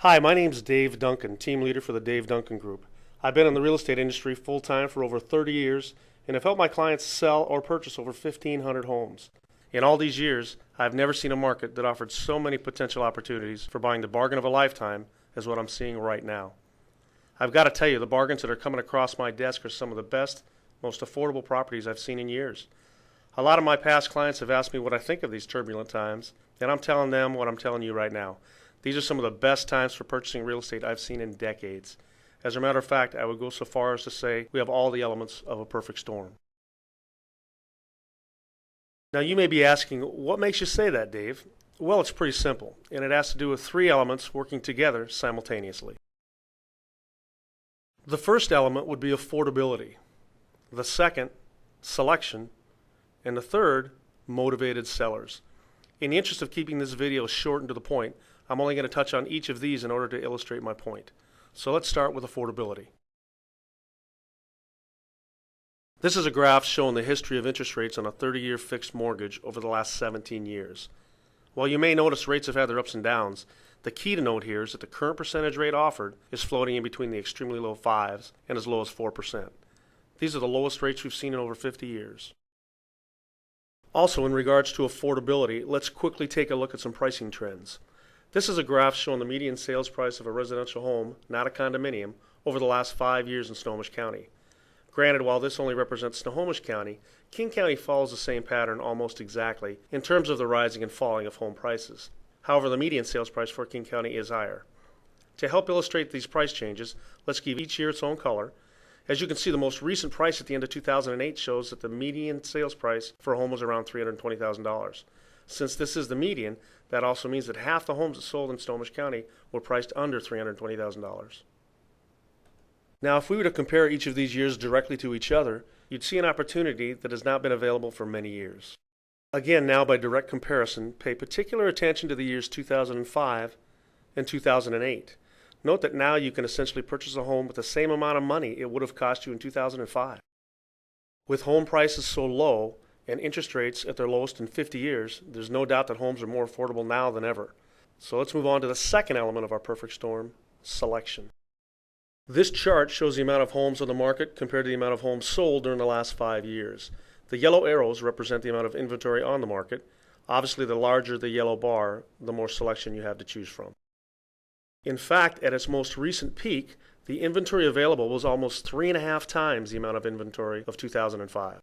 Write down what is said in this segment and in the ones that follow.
Hi, my name's Dave Duncan, team leader for the Dave Duncan Group. I've been in the real estate industry full-time for over 30 years and have helped my clients sell or purchase over 1,500 homes. In all these years, I've never seen a market that offered so many potential opportunities for buying the bargain of a lifetime as what I'm seeing right now. I've got to tell you, the bargains that are coming across my desk are some of the best, most affordable properties I've seen in years. A lot of my past clients have asked me what I think of these turbulent times, and I'm telling them what I'm telling you right now. These are some of the best times for purchasing real estate I've seen in decades. As a matter of fact, I would go so far as to say we have all the elements of a perfect storm. Now you may be asking, what makes you say that, Dave? Well, it's pretty simple, and it has to do with three elements working together simultaneously. The first element would be affordability. The second, selection. And the third, motivated sellers. In the interest of keeping this video short and to the point, I'm only going to touch on each of these in order to illustrate my point. So let's start with affordability. This is a graph showing the history of interest rates on a 30-year fixed mortgage over the last 17 years. While you may notice rates have had their ups and downs, the key to note here is that the current percentage rate offered is floating in between the extremely low 5s and as low as 4%. These are the lowest rates we've seen in over 50 years. Also, in regards to affordability, let's quickly take a look at some pricing trends. This is a graph showing the median sales price of a residential home, not a condominium, over the last 5 years in Snohomish County. Granted, while this only represents Snohomish County, King County follows the same pattern almost exactly in terms of the rising and falling of home prices. However, the median sales price for King County is higher. To help illustrate these price changes, let's give each year its own color. As you can see, the most recent price at the end of 2008 shows that the median sales price for a home was around $320,000. Since this is the median, that also means that half the homes that sold in Snohomish County were priced under $320,000. Now, if we were to compare each of these years directly to each other, you'd see an opportunity that has not been available for many years. Again, now by direct comparison, pay particular attention to the years 2005 and 2008. Note that now you can essentially purchase a home with the same amount of money it would have cost you in 2005. With home prices so low and interest rates at their lowest in 50 years, there's no doubt that homes are more affordable now than ever. So let's move on to the second element of our perfect storm, selection. This chart shows the amount of homes on the market compared to the amount of homes sold during the last 5 years. The yellow arrows represent the amount of inventory on the market. Obviously, the larger the yellow bar, the more selection you have to choose from. In fact, at its most recent peak, the inventory available was almost 3.5 times the amount of inventory of 2005.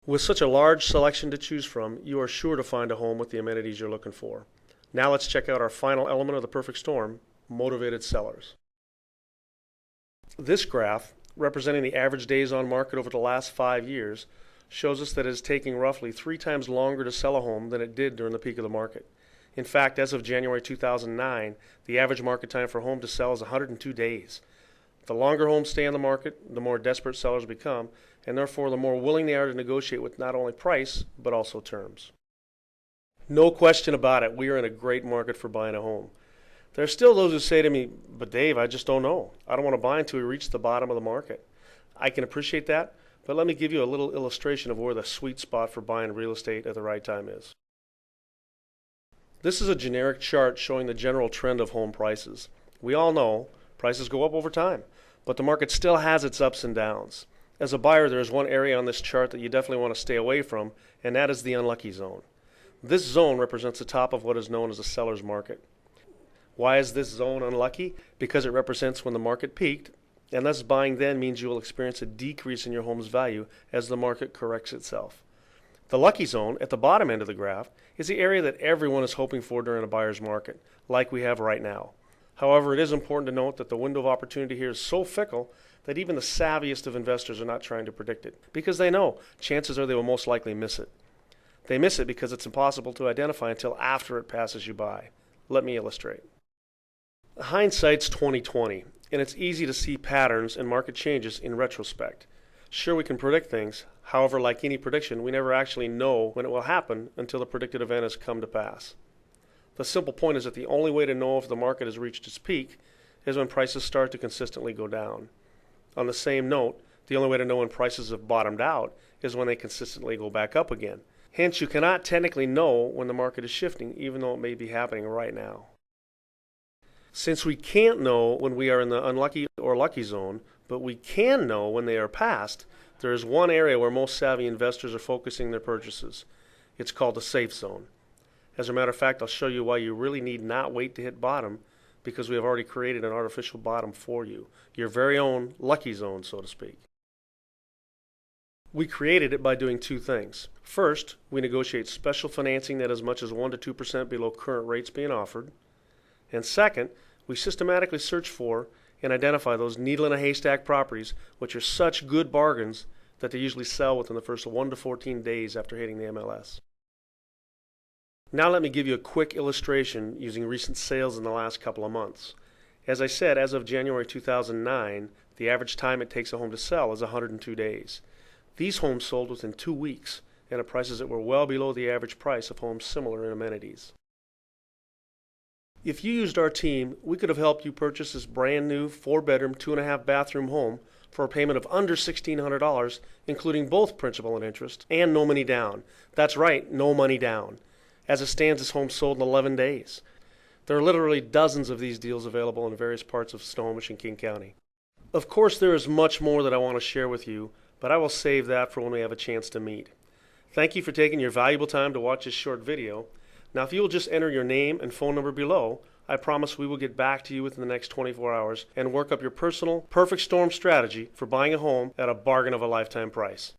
With such a large selection to choose from, you are sure to find a home with the amenities you're looking for. Now let's check out our final element of the perfect storm, motivated sellers. This graph, representing the average days on market over the last 5 years, shows us that it is taking roughly 3 times longer to sell a home than it did during the peak of the market. In fact, as of January 2009, the average market time for a home to sell is 102 days. The longer homes stay on the market, the more desperate sellers become, and therefore the more willing they are to negotiate with not only price, but also terms. No question about it, we are in a great market for buying a home. There are still those who say to me, but Dave, I just don't know. I don't want to buy until we reach the bottom of the market. I can appreciate that, but let me give you a little illustration of where the sweet spot for buying real estate at the right time is. This is a generic chart showing the general trend of home prices. We all know prices go up over time, but the market still has its ups and downs. As a buyer, there is one area on this chart that you definitely want to stay away from, and that is the unlucky zone. This zone represents the top of what is known as a seller's market. Why is this zone unlucky? Because it represents when the market peaked, and thus buying then means you will experience a decrease in your home's value as the market corrects itself. The lucky zone, at the bottom end of the graph, is the area that everyone is hoping for during a buyer's market, like we have right now. However, it is important to note that the window of opportunity here is so fickle that even the savviest of investors are not trying to predict it, because they know chances are they will most likely miss it. They miss it because it's impossible to identify until after it passes you by. Let me illustrate. Hindsight's 20/20, and it's easy to see patterns and market changes in retrospect. Sure, we can predict things. However, like any prediction, we never actually know when it will happen until the predicted event has come to pass. The simple point is that the only way to know if the market has reached its peak is when prices start to consistently go down. On the same note, the only way to know when prices have bottomed out is when they consistently go back up again. Hence, you cannot technically know when the market is shifting, even though it may be happening right now. Since we can't know when we are in the unlucky or lucky zone, but we can know when they are past, there is one area where most savvy investors are focusing their purchases. It's called the safe zone. As a matter of fact, I'll show you why you really need not wait to hit bottom, because we have already created an artificial bottom for you, your very own lucky zone, so to speak. We created it by doing two things. First, we negotiate special financing that is as much as 1 to 2% below current rates being offered. And second, we systematically search for and identify those needle in a haystack properties which are such good bargains that they usually sell within the first 1 to 14 days after hitting the MLS. Now let me give you a quick illustration using recent sales in the last couple of months. As I said, as of January 2009, the average time it takes a home to sell is 102 days. These homes sold within 2 weeks and at prices that were well below the average price of homes similar in amenities. If you used our team, we could have helped you purchase this brand new 4-bedroom, 2.5 bathroom home for a payment of under $1,600, including both principal and interest, and no money down. That's right, no money down. As it stands, this home sold in 11 days. There are literally dozens of these deals available in various parts of Snohomish and King County. Of course, there is much more that I want to share with you, but I will save that for when we have a chance to meet. Thank you for taking your valuable time to watch this short video. Now, if you will just enter your name and phone number below, I promise we will get back to you within the next 24 hours and work up your personal perfect storm strategy for buying a home at a bargain of a lifetime price.